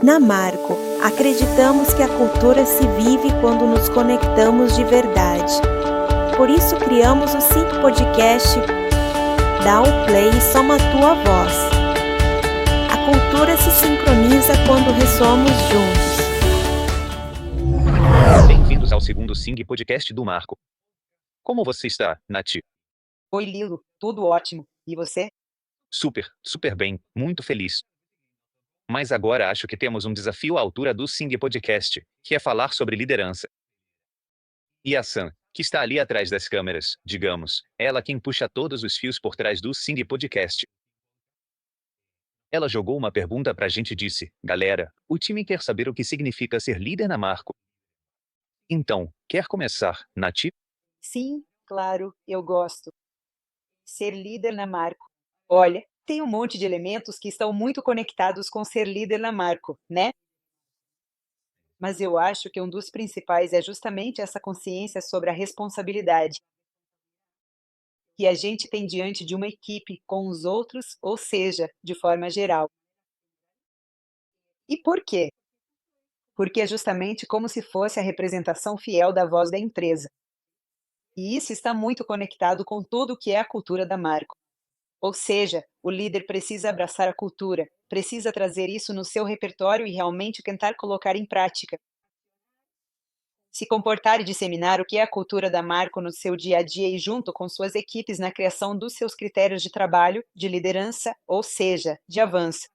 Na Marco, acreditamos que a cultura se vive quando nos conectamos de verdade. Por isso criamos o Sync Podcast. Dá o play e soma a tua voz. A cultura se sincroniza quando ressoamos juntos. Bem-vindos ao segundo Sync Podcast do Marco. Como você está, Nath? Oi, Lilo, tudo ótimo. E você? Super bem, muito feliz. Mas agora acho que temos um desafio à altura do Sync Podcast, que é falar sobre liderança. E a Sam, que está ali atrás das câmeras, digamos, ela quem puxa todos os fios por trás do Sync Podcast. Ela jogou uma pergunta pra gente e disse: galera, o time quer saber o que significa ser líder na Marco. Então, quer começar, Nath? Sim, claro, eu gosto. Ser líder na Marco. Olha, tem um monte de elementos que estão muito conectados com ser líder na Marco, né? Mas eu acho que um dos principais é justamente essa consciência sobre a responsabilidade que a gente tem diante de uma equipe com os outros, ou seja, de forma geral. E por quê? Porque é justamente como se fosse a representação fiel da voz da empresa. E isso está muito conectado com tudo o que é a cultura da Marco. Ou seja, o líder precisa abraçar a cultura, precisa trazer isso no seu repertório e realmente tentar colocar em prática. Se comportar e disseminar o que é a cultura da Marco no seu dia a dia e junto com suas equipes na criação dos seus critérios de trabalho, de liderança, ou seja, de avanço.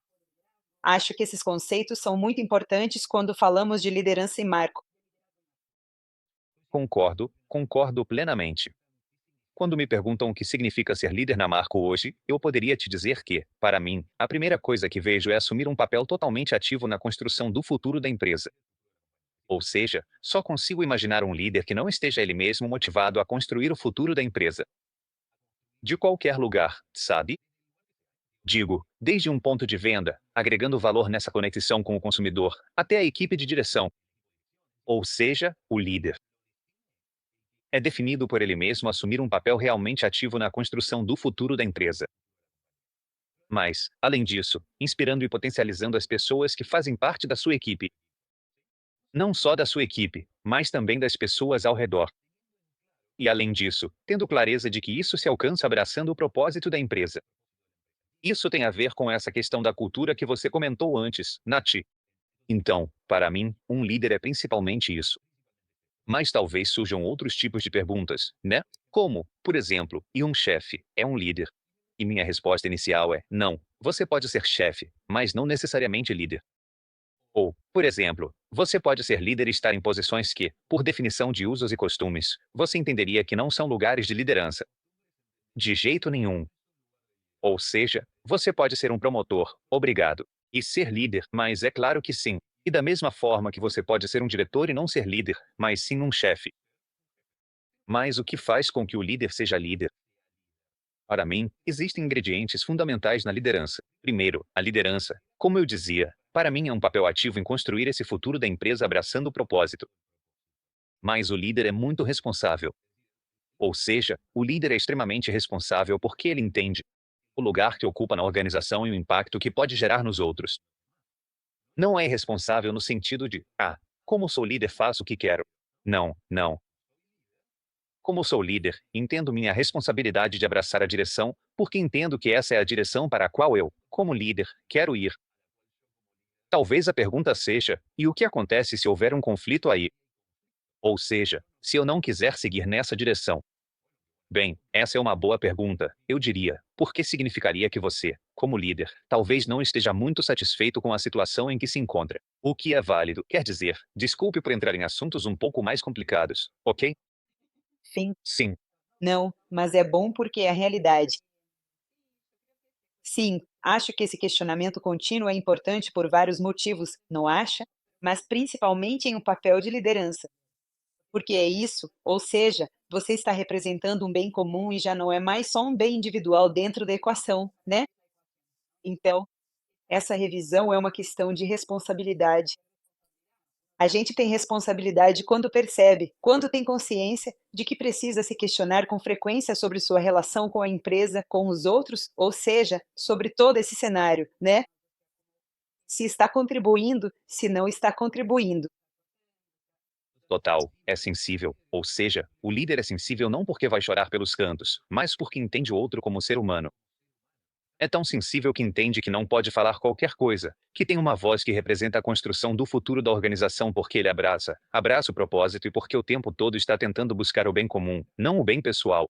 Acho que esses conceitos são muito importantes quando falamos de liderança em Marco. Concordo plenamente. Quando me perguntam o que significa ser líder na Marco hoje, eu poderia te dizer que, para mim, a primeira coisa que vejo é assumir um papel totalmente ativo na construção do futuro da empresa. Ou seja, só consigo imaginar um líder que não esteja ele mesmo motivado a construir o futuro da empresa. De qualquer lugar, sabe? Digo, desde um ponto de venda, agregando valor nessa conexão com o consumidor, até a equipe de direção. Ou seja, o líder é definido por ele mesmo assumir um papel realmente ativo na construção do futuro da empresa. Mas, além disso, inspirando e potencializando as pessoas que fazem parte da sua equipe. Não só da sua equipe, mas também das pessoas ao redor. E além disso, tendo clareza de que isso se alcança abraçando o propósito da empresa. Isso tem a ver com essa questão da cultura que você comentou antes, Nath. Então, para mim, um líder é principalmente isso. Mas talvez surjam outros tipos de perguntas, né? Como, por exemplo, e um chefe é um líder? E minha resposta inicial é: não, você pode ser chefe, mas não necessariamente líder. Ou, por exemplo, você pode ser líder e estar em posições que, por definição de usos e costumes, você entenderia que não são lugares de liderança. De jeito nenhum. Ou seja, você pode ser um promotor, obrigado, e ser líder, mas é claro que sim. E da mesma forma que você pode ser um diretor e não ser líder, mas sim um chefe. Mas o que faz com que o líder seja líder? Para mim, existem ingredientes fundamentais na liderança. Primeiro, a liderança, como eu dizia, para mim é um papel ativo em construir esse futuro da empresa abraçando o propósito. Mas o líder é muito responsável. Ou seja, o líder é extremamente responsável porque ele entende o lugar que ocupa na organização e o impacto que pode gerar nos outros. Não é irresponsável no sentido de, como sou líder faço o que quero. Não. Como sou líder, entendo minha responsabilidade de abraçar a direção, porque entendo que essa é a direção para a qual eu, como líder, quero ir. Talvez a pergunta seja: e o que acontece se houver um conflito aí? Ou seja, se eu não quiser seguir nessa direção? Bem, essa é uma boa pergunta, eu diria, porque significaria que você, como líder, talvez não esteja muito satisfeito com a situação em que se encontra. O que é válido, quer dizer, desculpe por entrar em assuntos um pouco mais complicados, ok? Fim. Sim. Não, mas é bom porque é a realidade. Sim, acho que esse questionamento contínuo é importante por vários motivos, não acha? Mas principalmente em um papel de liderança. Porque é isso, ou seja, você está representando um bem comum e já não é mais só um bem individual dentro da equação, né? Então, essa revisão é uma questão de responsabilidade. A gente tem responsabilidade quando percebe, quando tem consciência de que precisa se questionar com frequência sobre sua relação com a empresa, com os outros, ou seja, sobre todo esse cenário, né? se está contribuindo, se não está contribuindo. Total, é sensível, ou seja, o líder é sensível não porque vai chorar pelos cantos, mas porque entende o outro como ser humano. É tão sensível que entende que não pode falar qualquer coisa, que tem uma voz que representa a construção do futuro da organização porque ele abraça o propósito e porque o tempo todo está tentando buscar o bem comum, não o bem pessoal.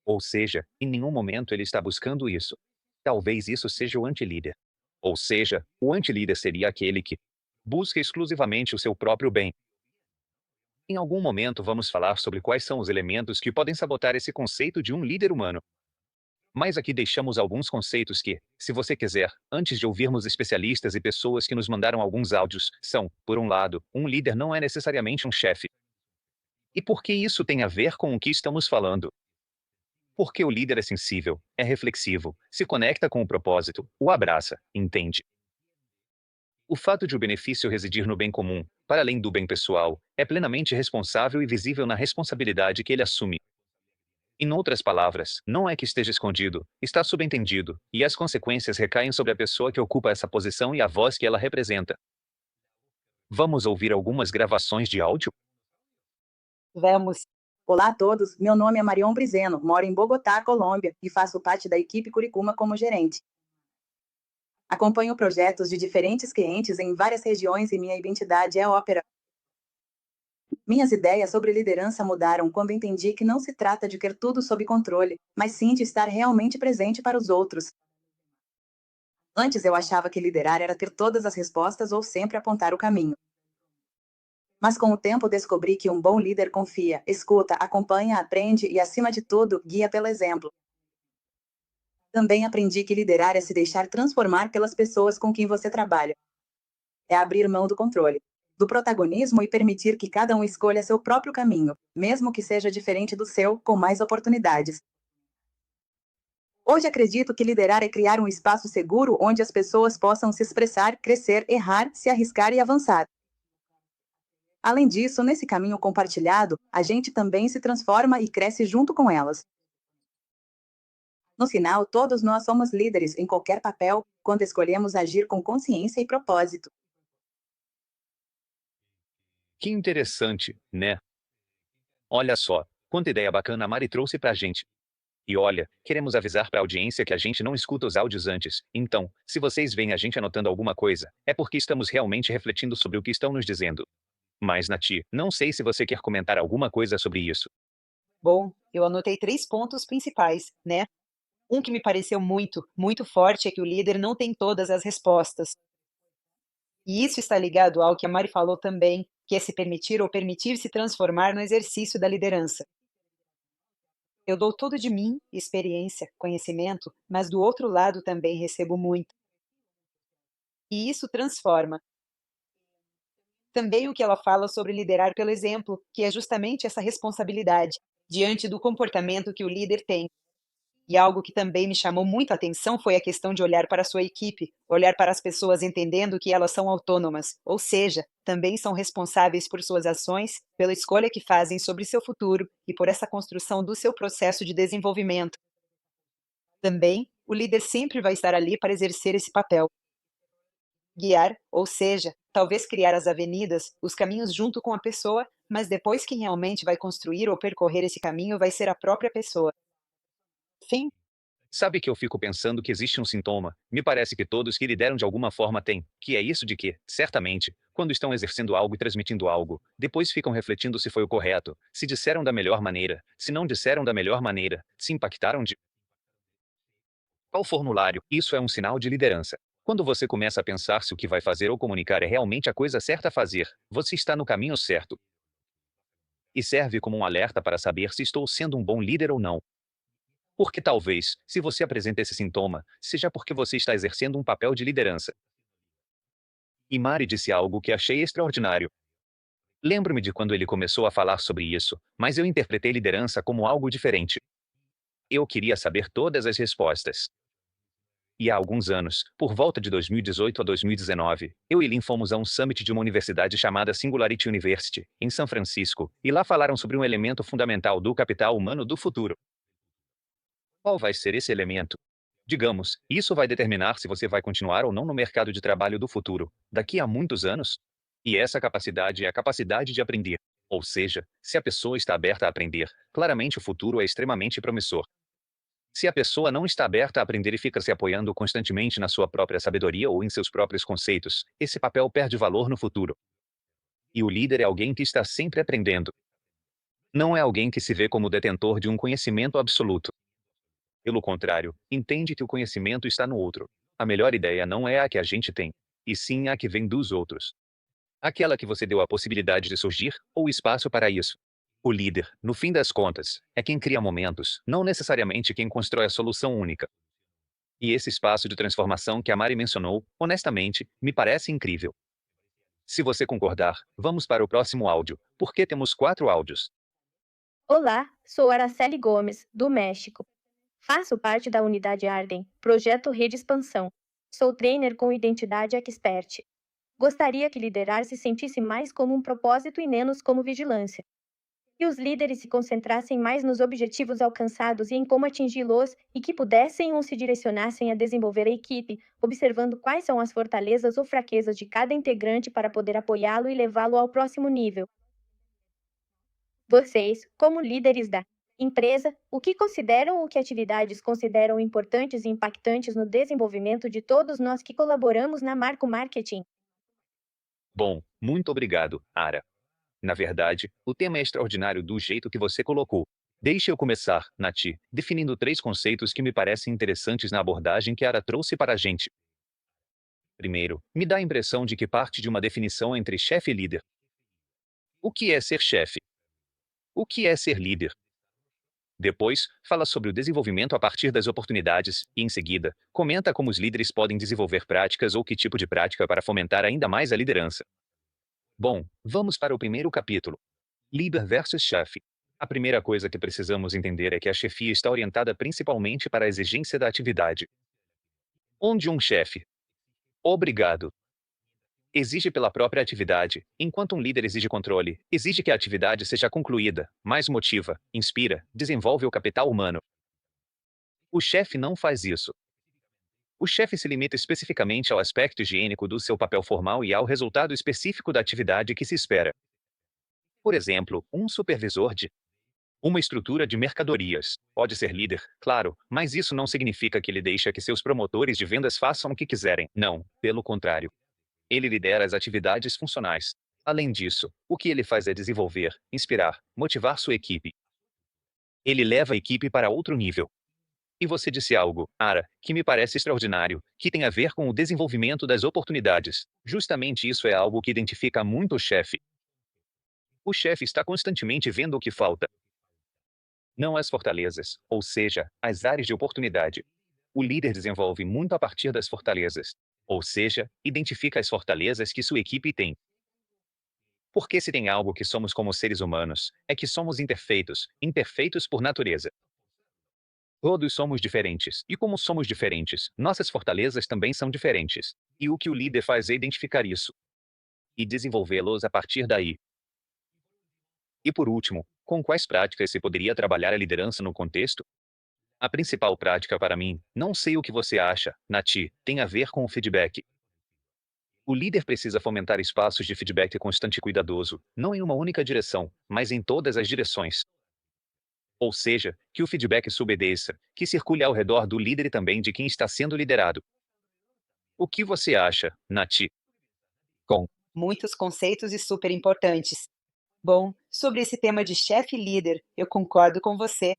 Ou seja, em nenhum momento ele está buscando isso. Talvez isso seja o anti-líder. Ou seja, o anti-líder seria aquele que busca exclusivamente o seu próprio bem. Em algum momento vamos falar sobre quais são os elementos que podem sabotar esse conceito de um líder humano. Mas aqui deixamos alguns conceitos que, se você quiser, antes de ouvirmos especialistas e pessoas que nos mandaram alguns áudios, são, por um lado, um líder não é necessariamente um chefe. E por que isso tem a ver com o que estamos falando? Porque o líder é sensível, é reflexivo, se conecta com o propósito, o abraça, entende. O fato de o benefício residir no bem comum, para além do bem pessoal, é plenamente responsável e visível na responsabilidade que ele assume. Em outras palavras, não é que esteja escondido, está subentendido, e as consequências recaem sobre a pessoa que ocupa essa posição e a voz que ela representa. Vamos ouvir algumas gravações de áudio? Vamos. Olá a todos, meu nome é Marion Brizeno, moro em Bogotá, Colômbia, e faço parte da equipe Curicuma como gerente. Acompanho projetos de diferentes clientes em várias regiões e minha identidade é ópera. Minhas ideias sobre liderança mudaram quando entendi que não se trata de ter tudo sob controle, mas sim de estar realmente presente para os outros. Antes eu achava que liderar era ter todas as respostas ou sempre apontar o caminho. Mas com o tempo descobri que um bom líder confia, escuta, acompanha, aprende e, acima de tudo, guia pelo exemplo. Também aprendi que liderar é se deixar transformar pelas pessoas com quem você trabalha. É abrir mão do controle, do protagonismo e permitir que cada um escolha seu próprio caminho, mesmo que seja diferente do seu, com mais oportunidades. Hoje acredito que liderar é criar um espaço seguro onde as pessoas possam se expressar, crescer, errar, se arriscar e avançar. Além disso, nesse caminho compartilhado, a gente também se transforma e cresce junto com elas. No final, todos nós somos líderes em qualquer papel, quando escolhemos agir com consciência e propósito. Que interessante, né? Olha só, quanta ideia bacana a Mari trouxe pra gente. E olha, queremos avisar pra audiência que a gente não escuta os áudios antes, então, se vocês veem a gente anotando alguma coisa, é porque estamos realmente refletindo sobre o que estão nos dizendo. Mas, Nati, não sei se você quer comentar alguma coisa sobre isso. Bom, eu anotei 3 pontos principais, né? Um que me pareceu muito forte é que o líder não tem todas as respostas. E isso está ligado ao que a Mari falou também, que é se permitir ou permitir-se transformar no exercício da liderança. Eu dou tudo de mim, experiência, conhecimento, mas do outro lado também recebo muito. E isso transforma. Também o que ela fala sobre liderar pelo exemplo, que é justamente essa responsabilidade diante do comportamento que o líder tem. E algo que também me chamou muito a atenção foi a questão de olhar para a sua equipe, olhar para as pessoas entendendo que elas são autônomas, ou seja, também são responsáveis por suas ações, pela escolha que fazem sobre seu futuro e por essa construção do seu processo de desenvolvimento. Também, o líder sempre vai estar ali para exercer esse papel. Guiar, ou seja, talvez criar as avenidas, os caminhos junto com a pessoa, mas depois quem realmente vai construir ou percorrer esse caminho vai ser a própria pessoa. Fim. Sabe que eu fico pensando que existe um sintoma, me parece que todos que lideram de alguma forma têm, que é isso de que, certamente, quando estão exercendo algo e transmitindo algo, depois ficam refletindo se foi o correto, se disseram da melhor maneira, se não disseram da melhor maneira, se impactaram de qual formulário. Isso é um sinal de liderança. Quando você começa a pensar se o que vai fazer ou comunicar é realmente a coisa certa a fazer, você está no caminho certo. E serve como um alerta para saber se estou sendo um bom líder ou não. Porque talvez, se você apresenta esse sintoma, seja porque você está exercendo um papel de liderança. E Mari disse algo que achei extraordinário. Lembro-me de quando ele começou a falar sobre isso, mas eu interpretei liderança como algo diferente. Eu queria saber todas as respostas. E há alguns anos, por volta de 2018 a 2019, eu e Lynn fomos a um summit de uma universidade chamada Singularity University, em São Francisco, e lá falaram sobre um elemento fundamental do capital humano do futuro. Qual vai ser esse elemento? Digamos, isso vai determinar se você vai continuar ou não no mercado de trabalho do futuro, daqui a muitos anos. E essa capacidade é a capacidade de aprender. Ou seja, se a pessoa está aberta a aprender, claramente o futuro é extremamente promissor. Se a pessoa não está aberta a aprender e fica se apoiando constantemente na sua própria sabedoria ou em seus próprios conceitos, esse papel perde valor no futuro. E o líder é alguém que está sempre aprendendo. Não é alguém que se vê como detentor de um conhecimento absoluto. Pelo contrário, entende que o conhecimento está no outro. A melhor ideia não é a que a gente tem, e sim a que vem dos outros. Aquela que você deu a possibilidade de surgir, ou espaço para isso. O líder, no fim das contas, é quem cria momentos, não necessariamente quem constrói a solução única. E esse espaço de transformação que a Mari mencionou, honestamente, me parece incrível. Se você concordar, vamos para o próximo áudio, porque temos 4 áudios. Olá, sou Araceli Gomes, do México. Faço parte da unidade Arden, projeto Rede Expansão. Sou trainer com identidade expert. Gostaria que liderar se sentisse mais como um propósito e menos como vigilância. Que os líderes se concentrassem mais nos objetivos alcançados e em como atingi-los e que pudessem ou se direcionassem a desenvolver a equipe, observando quais são as fortalezas ou fraquezas de cada integrante para poder apoiá-lo e levá-lo ao próximo nível. Vocês, como líderes da empresa, o que consideram ou que atividades consideram importantes e impactantes no desenvolvimento de todos nós que colaboramos na Marco Marketing? Bom, muito obrigado, Ara. Na verdade, o tema é extraordinário do jeito que você colocou. Deixe eu começar, Nati, definindo 3 conceitos que me parecem interessantes na abordagem que Ara trouxe para a gente. Primeiro, me dá a impressão de que parte de uma definição entre chefe e líder. O que é ser chefe? O que é ser líder? Depois, fala sobre o desenvolvimento a partir das oportunidades e, em seguida, comenta como os líderes podem desenvolver práticas ou que tipo de prática para fomentar ainda mais a liderança. Bom, vamos para o primeiro capítulo. Líder versus chefe. A primeira coisa que precisamos entender é que a chefia está orientada principalmente para a exigência da atividade. Onde um chefe, obrigado, exige pela própria atividade, enquanto um líder exige controle, exige que a atividade seja concluída, mais motiva, inspira, desenvolve o capital humano. O chefe não faz isso. O chefe se limita especificamente ao aspecto higiênico do seu papel formal e ao resultado específico da atividade que se espera. Por exemplo, um supervisor de uma estrutura de mercadorias pode ser líder, claro, mas isso não significa que ele deixa que seus promotores de vendas façam o que quiserem. Não, pelo contrário. Ele lidera as atividades funcionais. Além disso, o que ele faz é desenvolver, inspirar, motivar sua equipe. Ele leva a equipe para outro nível. E você disse algo, Ara, que me parece extraordinário, que tem a ver com o desenvolvimento das oportunidades. Justamente isso é algo que identifica muito o chefe. O chefe está constantemente vendo o que falta. Não as fortalezas, ou seja, as áreas de oportunidade. O líder desenvolve muito a partir das fortalezas, ou seja, identifica as fortalezas que sua equipe tem. Porque se tem algo que somos como seres humanos, é que somos imperfeitos, imperfeitos por natureza. Todos somos diferentes, e como somos diferentes, nossas fortalezas também são diferentes. E o que o líder faz é identificar isso e desenvolvê-los a partir daí. E por último, com quais práticas se poderia trabalhar a liderança no contexto? A principal prática para mim, não sei o que você acha, Nati, tem a ver com o feedback. O líder precisa fomentar espaços de feedback constante e cuidadoso, não em uma única direção, mas em todas as direções. Ou seja, que o feedback subobedeça, que circule ao redor do líder e também de quem está sendo liderado. O que você acha, Nati? Com Muitos conceitos e super importantes. Bom, sobre esse tema de chefe e líder, eu concordo com você.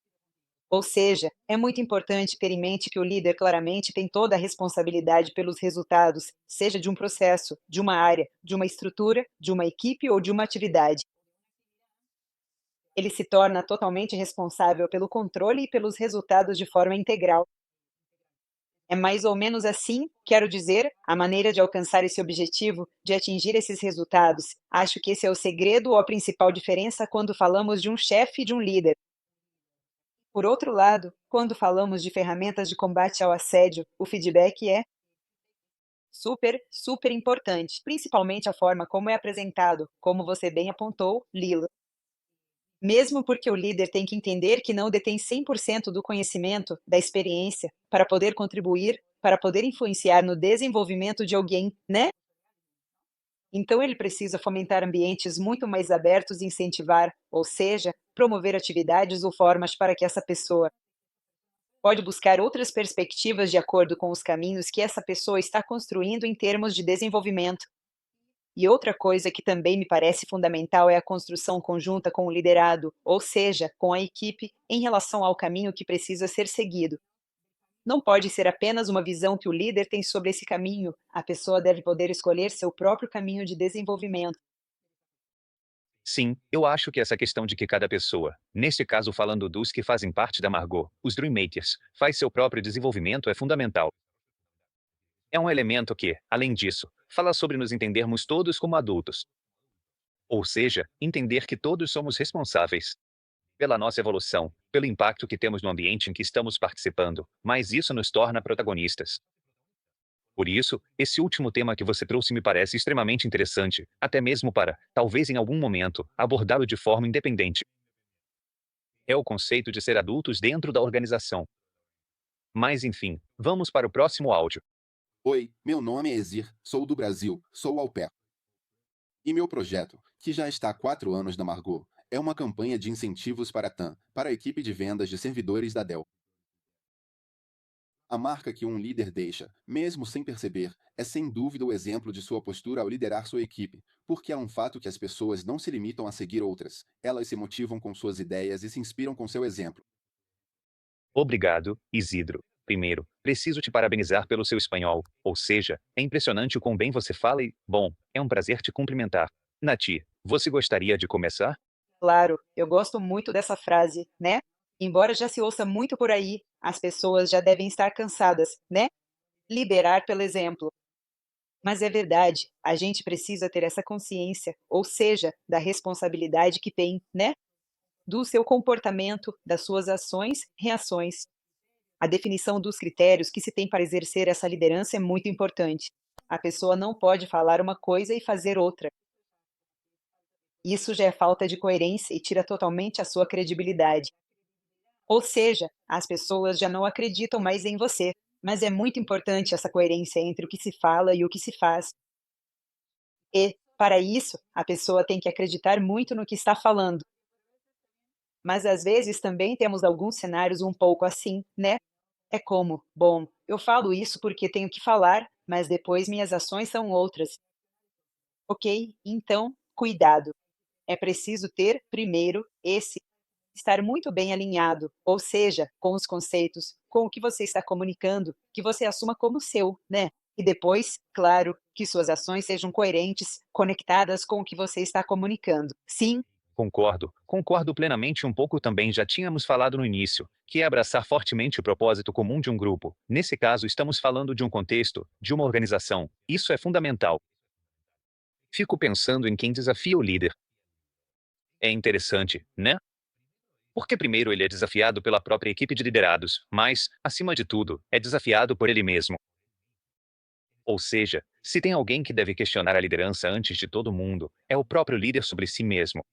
Ou seja, é muito importante ter em mente que o líder claramente tem toda a responsabilidade pelos resultados, seja de um processo, de uma área, de uma estrutura, de uma equipe ou de uma atividade. Ele se torna totalmente responsável pelo controle e pelos resultados de forma integral. É mais ou menos assim, quero dizer, a maneira de alcançar esse objetivo, de atingir esses resultados. Acho que esse é o segredo ou a principal diferença quando falamos de um chefe e de um líder. Por outro lado, quando falamos de ferramentas de combate ao assédio, o feedback é super, super importante, principalmente a forma como é apresentado, como você bem apontou, Lila. Mesmo porque o líder tem que entender que não detém 100% do conhecimento, da experiência, para poder contribuir, para poder influenciar no desenvolvimento de alguém, né? Então ele precisa fomentar ambientes muito mais abertos e incentivar, ou seja, promover atividades ou formas para que essa pessoa pode buscar outras perspectivas de acordo com os caminhos que essa pessoa está construindo em termos de desenvolvimento. E outra coisa que também me parece fundamental é a construção conjunta com o liderado, ou seja, com a equipe, em relação ao caminho que precisa ser seguido. Não pode ser apenas uma visão que o líder tem sobre esse caminho, a pessoa deve poder escolher seu próprio caminho de desenvolvimento. Sim, eu acho que essa questão de que cada pessoa, neste caso falando dos que fazem parte da Margot, os Dreammakers, faz seu próprio desenvolvimento é fundamental. É um elemento que, além disso, fala sobre nos entendermos todos como adultos. Ou seja, entender que todos somos responsáveis pela nossa evolução, pelo impacto que temos no ambiente em que estamos participando, mas isso nos torna protagonistas. Por isso, esse último tema que você trouxe me parece extremamente interessante, até mesmo para, talvez em algum momento, abordá-lo de forma independente. É o conceito de ser adultos dentro da organização. Mas enfim, vamos para o próximo áudio. Oi, meu nome é Ezir, sou do Brasil, sou au pair. E meu projeto, que já está há 4 anos na Margot, é uma campanha de incentivos para a TAM, para a equipe de vendas de servidores da Dell. A marca que um líder deixa, mesmo sem perceber, é sem dúvida o exemplo de sua postura ao liderar sua equipe, porque é um fato que as pessoas não se limitam a seguir outras, elas se motivam com suas ideias e se inspiram com seu exemplo. Obrigado, Isidro. Primeiro, preciso te parabenizar pelo seu espanhol, ou seja, é impressionante o quão bem você fala e, bom, é um prazer te cumprimentar. Nati, você gostaria de começar? Claro, eu gosto muito dessa frase, né? Embora já se ouça muito por aí, as pessoas já devem estar cansadas, né? Liderar pelo exemplo. Mas é verdade, a gente precisa ter essa consciência, ou seja, da responsabilidade que tem, né? Do seu comportamento, das suas ações, reações. A definição dos critérios que se tem para exercer essa liderança é muito importante. A pessoa não pode falar uma coisa e fazer outra. Isso já é falta de coerência e tira totalmente a sua credibilidade. Ou seja, as pessoas já não acreditam mais em você. Mas é muito importante essa coerência entre o que se fala e o que se faz. E, para isso, a pessoa tem que acreditar muito no que está falando. Mas às vezes também temos alguns cenários um pouco assim, né? É como, bom, eu falo isso porque tenho que falar, mas depois minhas ações são outras. Ok, então, cuidado. É preciso ter, primeiro, esse estar muito bem alinhado, ou seja, com os conceitos, com o que você está comunicando, que você assuma como seu, né? E depois, claro, que suas ações sejam coerentes, conectadas com o que você está comunicando. Sim, Concordo plenamente. Um pouco também já tínhamos falado no início, que é abraçar fortemente o propósito comum de um grupo. Nesse caso, estamos falando de um contexto, de uma organização. Isso é fundamental. Fico pensando em quem desafia o líder. É interessante, né? Porque primeiro ele é desafiado pela própria equipe de liderados, mas, acima de tudo, é desafiado por ele mesmo. Ou seja, se tem alguém que deve questionar a liderança antes de todo mundo, é o próprio líder sobre si mesmo.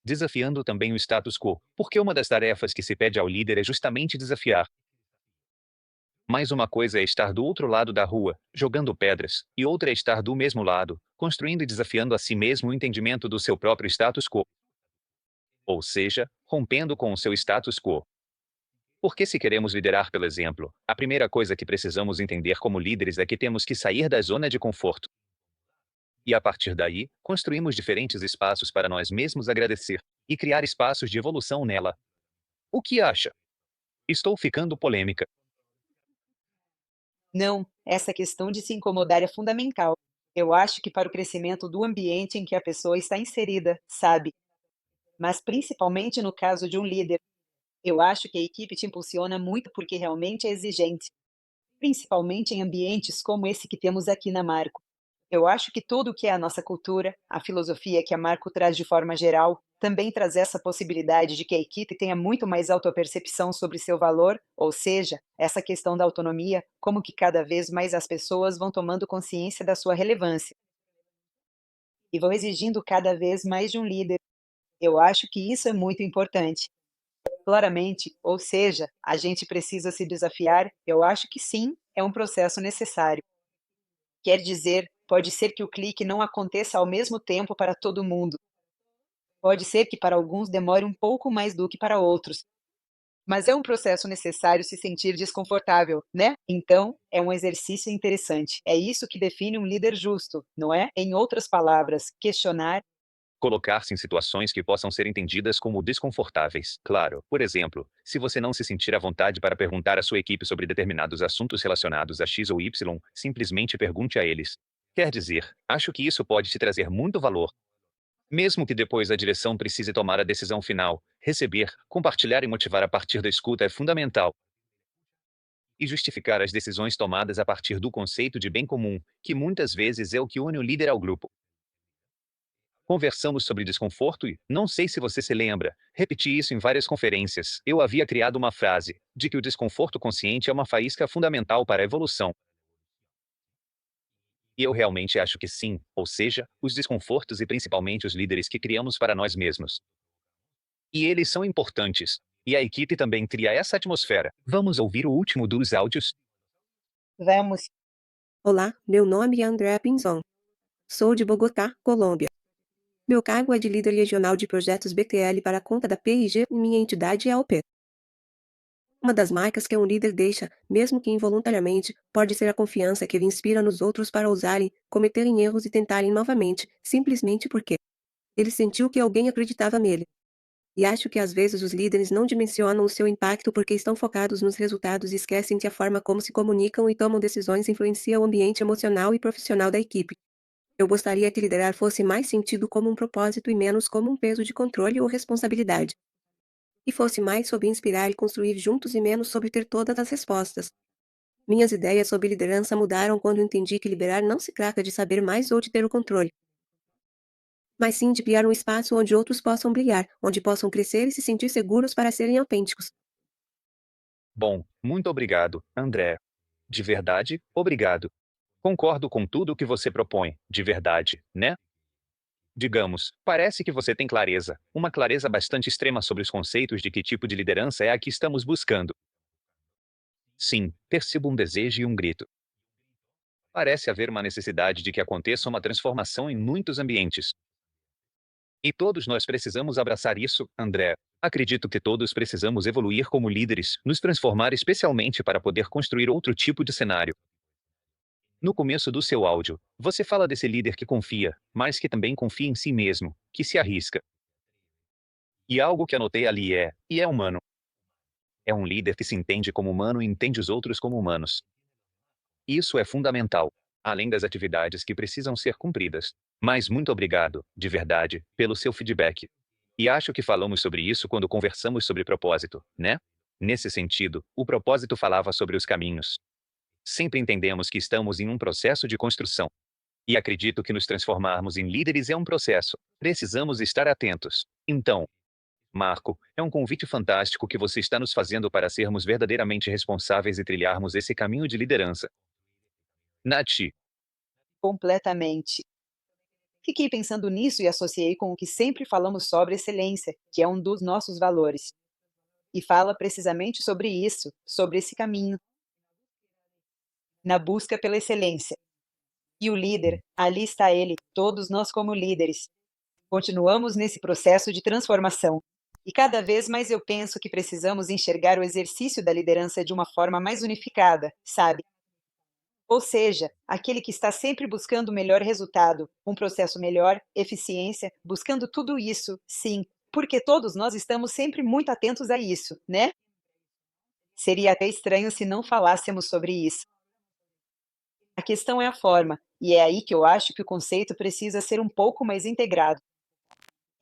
Desafiando também o status quo, porque uma das tarefas que se pede ao líder é justamente desafiar. Mais uma coisa é estar do outro lado da rua, jogando pedras, e outra é estar do mesmo lado, construindo e desafiando a si mesmo o entendimento do seu próprio status quo. Ou seja, rompendo com o seu status quo. Porque se queremos liderar pelo exemplo, a primeira coisa que precisamos entender como líderes é que temos que sair da zona de conforto. E a partir daí, construímos diferentes espaços para nós mesmos agradecer e criar espaços de evolução nela. O que acha? Estou ficando polêmica. não, essa questão de se incomodar é fundamental. Eu acho que para o crescimento do ambiente em que a pessoa está inserida, sabe? Mas principalmente no caso de um líder, eu acho que a equipe te impulsiona muito porque realmente é exigente, principalmente em ambientes como esse que temos aqui na Marco. Eu acho que tudo o que é a nossa cultura, a filosofia que a Marco traz de forma geral, também traz essa possibilidade de que a equipe tenha muito mais autopercepção sobre seu valor, ou seja, essa questão da autonomia, como que cada vez mais as pessoas vão tomando consciência da sua relevância e vão exigindo cada vez mais de um líder. Eu acho que isso é muito importante. Claramente, ou seja, a gente precisa se desafiar. Eu acho que sim, é um processo necessário. Quer dizer, pode ser que o clique não aconteça ao mesmo tempo para todo mundo. Pode ser que para alguns demore um pouco mais do que para outros. Mas é um processo necessário se sentir desconfortável, né? Então, é um exercício interessante. É isso que define um líder justo, não é? Em outras palavras, questionar. Colocar-se em situações que possam ser entendidas como desconfortáveis. Claro, por exemplo, se você não se sentir à vontade para perguntar à sua equipe sobre determinados assuntos relacionados a X ou Y, simplesmente pergunte a eles. Quer dizer, acho que isso pode te trazer muito valor. Mesmo que depois a direção precise tomar a decisão final, receber, compartilhar e motivar a partir da escuta é fundamental. E justificar as decisões tomadas a partir do conceito de bem comum, que muitas vezes é o que une o líder ao grupo. Conversamos sobre desconforto e, não sei se você se lembra, repeti isso em várias conferências. Eu havia criado uma frase, de que o desconforto consciente é uma faísca fundamental para a evolução. E eu realmente acho que sim, ou seja, os desconfortos e principalmente os líderes que criamos para nós mesmos. E eles são importantes. E a equipe também cria essa atmosfera. Vamos ouvir o último dos áudios? Vamos. Olá, meu nome é André Pinzon. Sou de Bogotá, Colômbia. Meu cargo é de líder regional de projetos BTL para a conta da P&G e minha entidade é a OP. Uma das marcas que um líder deixa, mesmo que involuntariamente, pode ser a confiança que ele inspira nos outros para ousarem, cometerem erros e tentarem novamente, simplesmente porque ele sentiu que alguém acreditava nele. E acho que às vezes os líderes não dimensionam o seu impacto porque estão focados nos resultados e esquecem que a forma como se comunicam e tomam decisões influencia o ambiente emocional e profissional da equipe. Eu gostaria que liderar fosse mais sentido como um propósito e menos como um peso de controle ou responsabilidade. E fosse mais sobre inspirar e construir juntos e menos sobre ter todas as respostas. Minhas ideias sobre liderança mudaram quando entendi que liderar não se trata de saber mais ou de ter o controle, mas sim de criar um espaço onde outros possam brilhar, onde possam crescer e se sentir seguros para serem autênticos. Bom, muito obrigado, André. De verdade, obrigado. Concordo com tudo o que você propõe, de verdade, né? Digamos, parece que você tem clareza, uma clareza bastante extrema sobre os conceitos de que tipo de liderança é a que estamos buscando. Sim, percebo um desejo e um grito. Parece haver uma necessidade de que aconteça uma transformação em muitos ambientes. E todos nós precisamos abraçar isso, André. Acredito que todos precisamos evoluir como líderes, nos transformar especialmente para poder construir outro tipo de cenário. No começo do seu áudio, você fala desse líder que confia, mas que também confia em si mesmo, que se arrisca. E algo que anotei ali é humano. É um líder que se entende como humano e entende os outros como humanos. Isso é fundamental, além das atividades que precisam ser cumpridas. Mas muito obrigado, de verdade, pelo seu feedback. E acho que falamos sobre isso quando conversamos sobre propósito, né? Nesse sentido, o propósito falava sobre os caminhos. Sempre entendemos que estamos em um processo de construção. E acredito que nos transformarmos em líderes é um processo. Precisamos estar atentos. Então, Marco, é um convite fantástico que você está nos fazendo para sermos verdadeiramente responsáveis e trilharmos esse caminho de liderança. Nath, Completamente. Fiquei pensando nisso e associei com o que sempre falamos sobre excelência, que é um dos nossos valores. E fala precisamente sobre isso, sobre esse caminho, na busca pela excelência. E o líder, ali está ele, todos nós como líderes. Continuamos nesse processo de transformação. E cada vez mais eu penso que precisamos enxergar o exercício da liderança de uma forma mais unificada, sabe? Ou seja, aquele que está sempre buscando o melhor resultado, um processo melhor, eficiência, buscando tudo isso, sim, porque todos nós estamos sempre muito atentos a isso, né? Seria até estranho se não falássemos sobre isso. A questão é a forma, e é aí que eu acho que o conceito precisa ser um pouco mais integrado.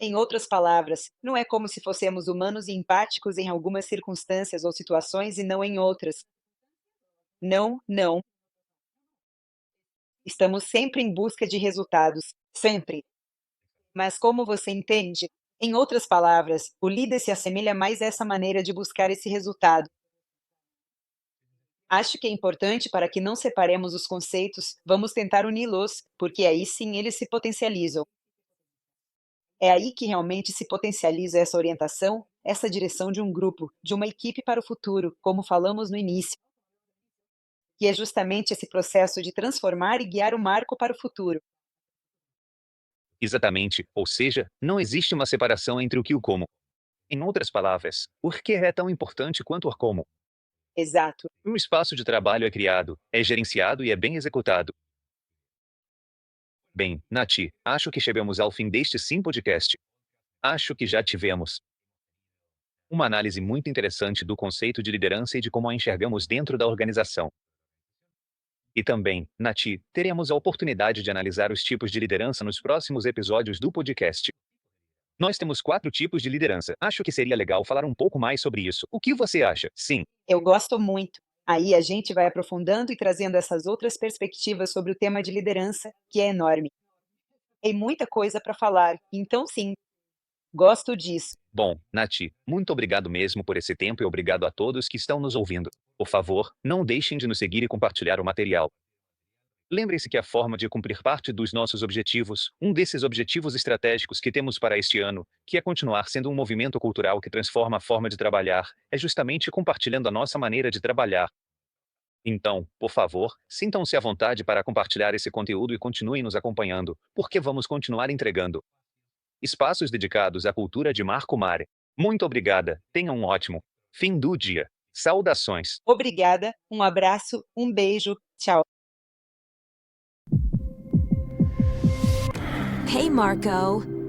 Em outras palavras, não é como se fossemos humanos e empáticos em algumas circunstâncias ou situações e não em outras. Não, não. Estamos sempre em busca de resultados, sempre. Mas como você entende? Em outras palavras, o líder se assemelha mais a essa maneira de buscar esse resultado. Acho que é importante para que não separemos os conceitos, vamos tentar uni-los, porque aí sim eles se potencializam. É aí que realmente se potencializa essa orientação, essa direção de um grupo, de uma equipe para o futuro, como falamos no início, que é justamente esse processo de transformar e guiar o marco para o futuro. Exatamente, ou seja, não existe uma separação entre o que e o como. Em outras palavras, o que é tão importante quanto o como. Exato. Um espaço de trabalho é criado, é gerenciado e é bem executado. Bem, Nath, acho que chegamos ao fim deste Sim Podcast. Acho que já tivemos uma análise muito interessante do conceito de liderança e de como a enxergamos dentro da organização. E também, Nath, teremos a oportunidade de analisar os tipos de liderança nos próximos episódios do podcast. Nós temos 4 tipos de liderança. Acho que seria legal falar um pouco mais sobre isso. O que você acha? Sim. Eu gosto muito. Aí a gente vai aprofundando e trazendo essas outras perspectivas sobre o tema de liderança, que é enorme. Tem muita coisa para falar, então sim, gosto disso. Bom, Nath, muito obrigado mesmo por esse tempo e obrigado a todos que estão nos ouvindo. Por favor, não deixem de nos seguir e compartilhar o material. Lembre-se que a forma de cumprir parte dos nossos objetivos, um desses objetivos estratégicos que temos para este ano, que é continuar sendo um movimento cultural que transforma a forma de trabalhar, é justamente compartilhando a nossa maneira de trabalhar. Então, por favor, sintam-se à vontade para compartilhar esse conteúdo e continuem nos acompanhando, porque vamos continuar entregando espaços dedicados à cultura de Marco Mare. Muito obrigada, tenham um ótimo fim do dia. Saudações. Obrigada, um abraço, um beijo, tchau. Hey, Marco.